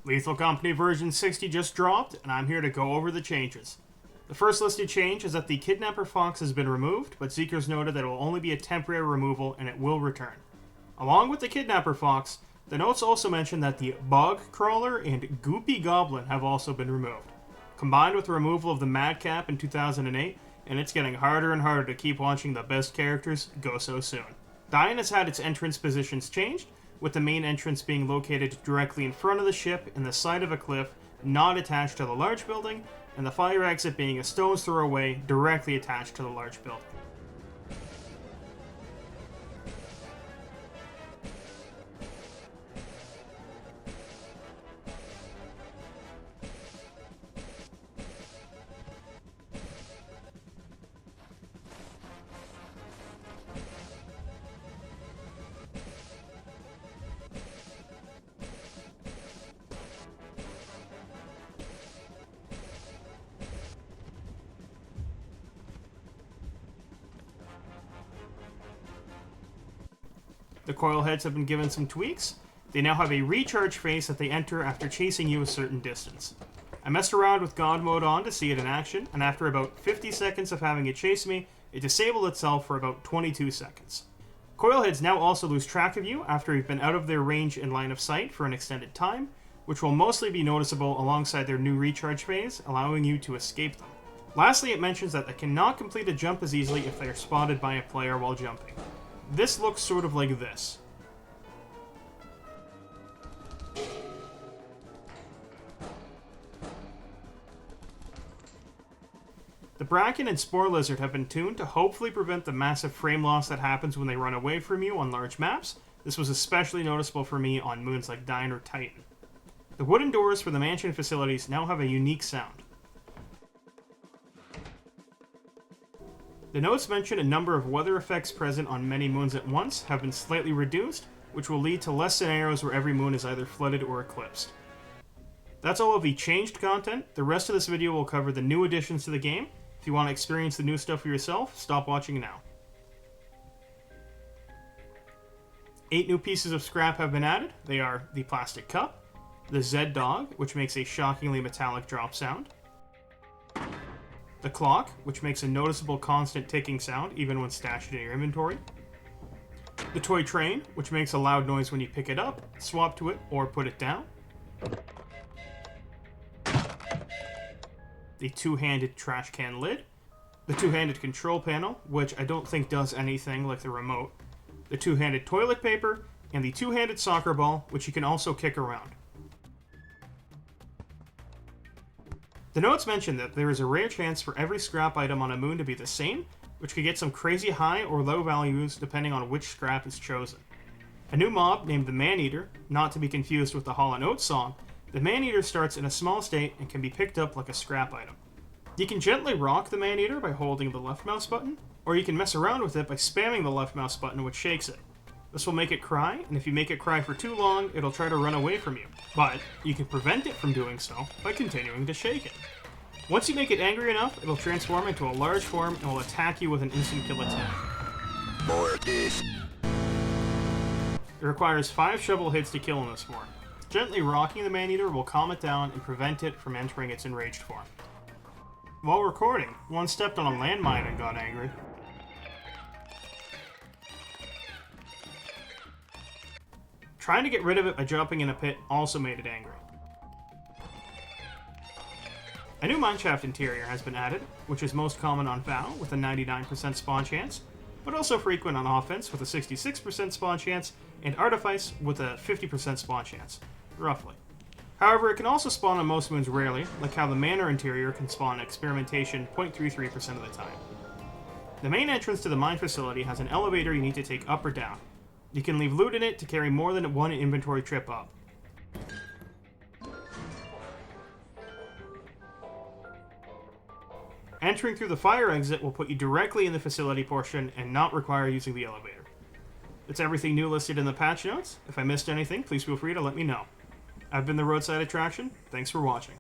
Lethal Company version 60 just dropped, and I'm here to go over the changes. The first listed change is that the Kidnapper Fox has been removed, but Seekers noted that it will only be a temporary removal and it will return. Along with the Kidnapper Fox, the notes also mention that the Bog Crawler and Goopy Goblin have also been removed. Combined with the removal of the Madcap in 2008, and it's getting harder and harder to keep watching the best characters go so soon. Diane has had its entrance positions changed, with the main entrance being located directly in front of the ship in the side of a cliff, not attached to the large building, and the fire exit being a stone's throw away, directly attached to the large building. The coilheads have been given some tweaks. They now have a recharge phase that they enter after chasing you a certain distance. I messed around with God mode on to see it in action, and after about 50 seconds of having it chase me, it disabled itself for about 22 seconds. Coilheads now also lose track of you after you've been out of their range and line of sight for an extended time, which will mostly be noticeable alongside their new recharge phase, allowing you to escape them. Lastly, it mentions that they cannot complete a jump as easily if they are spotted by a player while jumping. This looks sort of like this. The Bracken and Spore Lizard have been tuned to hopefully prevent the massive frame loss that happens when they run away from you on large maps. This was especially noticeable for me on moons like Dine or Titan. The wooden doors for the mansion facilities now have a unique sound. The notes mention a number of weather effects present on many moons at once have been slightly reduced, which will lead to less scenarios where every moon is either flooded or eclipsed. That's all of the changed content. The rest of this video will cover the new additions to the game. If you want to experience the new stuff for yourself, stop watching now. 8 new pieces of scrap have been added. They are the plastic cup, the Z Dog, which makes a shockingly metallic drop sound, the clock, which makes a noticeable constant ticking sound even when stashed in your inventory, the toy train, which makes a loud noise when you pick it up, swap to it, or put it down, the two-handed trash can lid, the two-handed control panel, which I don't think does anything like the remote, the two-handed toilet paper, and the two-handed soccer ball, which you can also kick around. The notes mention that there is a rare chance for every scrap item on a moon to be the same, which could get some crazy high or low values depending on which scrap is chosen. A new mob named the Maneater, not to be confused with the Hall & Oates song, the Maneater starts in a small state and can be picked up like a scrap item. You can gently rock the Maneater by holding the left mouse button, or you can mess around with it by spamming the left mouse button, which shakes it. This will make it cry, and if you make it cry for too long, it'll try to run away from you. But you can prevent it from doing so by continuing to shake it. Once you make it angry enough, it'll transform into a large form and will attack you with an instant kill attack. More of this. It requires 5 shovel hits to kill in this form. Gently rocking the Maneater will calm it down and prevent it from entering its enraged form. While recording, one stepped on a landmine and got angry. Trying to get rid of it by jumping in a pit also made it angry. A new mineshaft interior has been added, which is most common on Vow with a 99% spawn chance, but also frequent on offense with a 66% spawn chance, and Artifice with a 50% spawn chance, roughly. However, it can also spawn on most moons rarely, like how the Manor interior can spawn experimentation 0.33% of the time. The main entrance to the mine facility has an elevator you need to take up or down. You can leave loot in it to carry more than one inventory trip up. Entering through the fire exit will put you directly in the facility portion and not require using the elevator. That's everything new listed in the patch notes. If I missed anything, please feel free to let me know. I've been the Roadside Attraction. Thanks for watching.